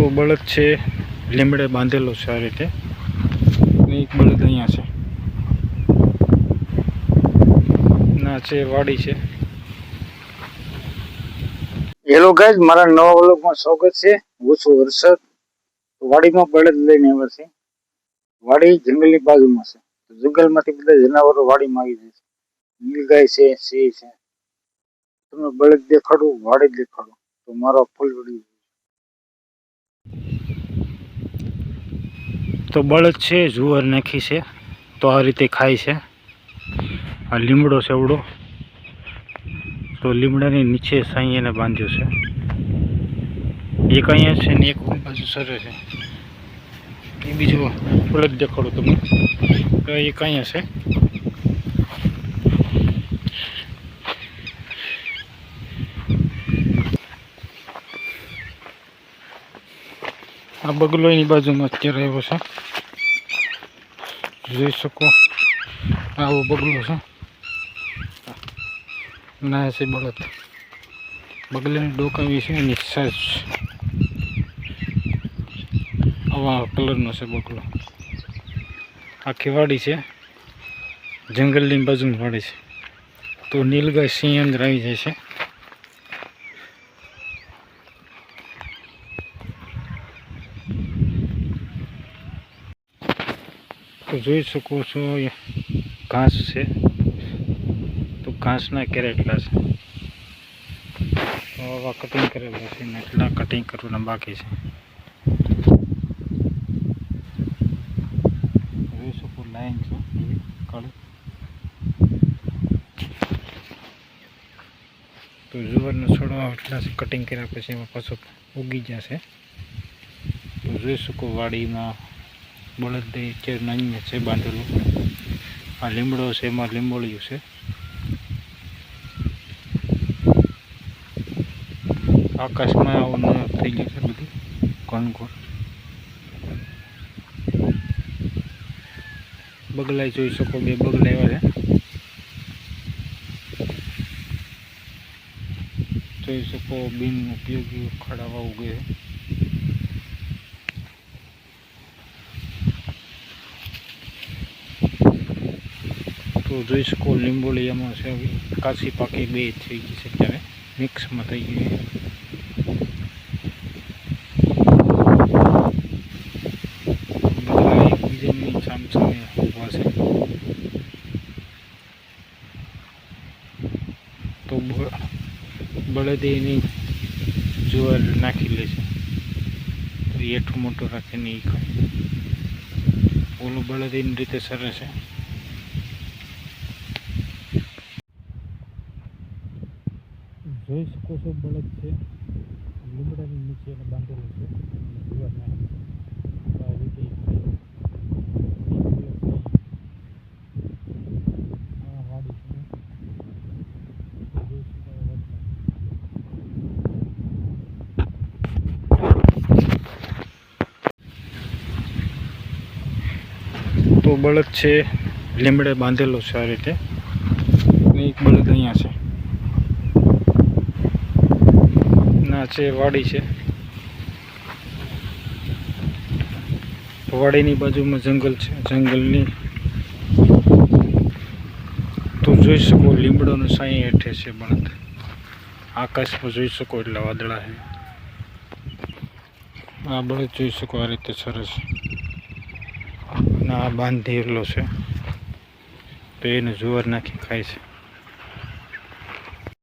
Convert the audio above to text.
તો બળદ છે લીમડે બાંધેલો છે આ રીતે, અને એક બળદ અહીંયા છે ના છે વાડી છે. હેલો ગાઈઝ, મારા નવા વ્લોગમાં સ્વાગત છે. હું છું હર્ષદ. વાડીમાં બળદ લઈને આવ્યા છે. વાડી જંગલની બાજુમાં છે. જંગલમાંથી બધા જનાવરો વાડીમાં આવી જાય છે. નીલગાય છે, સિંહ છે. તમે બળદ દેખાડું, વાડી દેખાડું તો મારો ફૂલ વિડીયો. તો બળદ છે જુવાર નાખી છે તો આ રીતે ખાય છે. આ લીમડો છે એવડો, તો લીમડાની નીચે સાંઈ એને બાંધ્યો છે. એક અહીંયા છે ને એક બાજુ સરે છે. એ બીજો બળદ દેખાડો તમે, તો એક અહીંયા છે. આ બગલો એની બાજુમાં અત્યારે આવ્યો છે, જોઈ શકો. આવો બગલો છે ના છે બળદ. બગલાની ડોક આવી છે એની સાઈઝ આવા કલરનો છે બગલો. આખી વાડી છે, જંગલની બાજુમાં વાડી છે. તો નીલગાય સિંહ અંદર આવી જાય છે. તો જોઈ શકો છો ઘાસ છે, તો ઘાસના કેરેટલા છે. તો આવા કટિંગ કરેલા છે ને એટલા કટિંગ કરવાના બાકી છે. જોઈ શકો લાઈન છે કાળી. તો જુવારનો છોડો એટલા કટિંગ કર્યા પછી એમાં પાછો ઉગી જશે. તો જોઈ શકો વાડીમાં બળદ છે નાની છે બાંધેલું. આ લીમડો છે, એમાં લીંબોળિયું છે. આકાશમાં આવું થઈ ગયું છે બધું ઘનઘોર. બગલા જોઈ શકો, બે બગલા એવા છે. જોઈ શકો બિન ઉપયોગી ખડાવા ઉગે છે. તો જોઈ શકો લીંબોળિયામાં છે કાચી પાકી બે થઈ ગઈ છે, ત્યારે મિક્સમાં થઈ ગઈ. બધા એકબીજાની સામસામે ઊભા છે. તો બળદ એની જુવાર નાખી લે છે, તો એઠું મોટું રાખીને એ ખાય. ઓલું બળદ એની રીતે સરે છે. જોઈ શકો છો બળદ છે લીમડાની નીચે એને બાંધેલું છે જુવાર નાખી. તો આ રીતે વાડી છે. તો બળદ છે લીમડે બાંધેલો છે આ રીતે, અને એક બળદ અહીંયા છે ના છે વાડી છે. વાડીની બાજુમાં જંગલ છે. જંગલની તો જોઈ શકો લીમડોનું સાંઈ હેઠે છે બળદ. આકાશમાં જોઈ શકો એટલા વાદળા છે. આ બળદ જોઈ શકો આ રીતે સરસ ના બાંધેલો છે, તો એને જુવાર નાખી ખાય છે.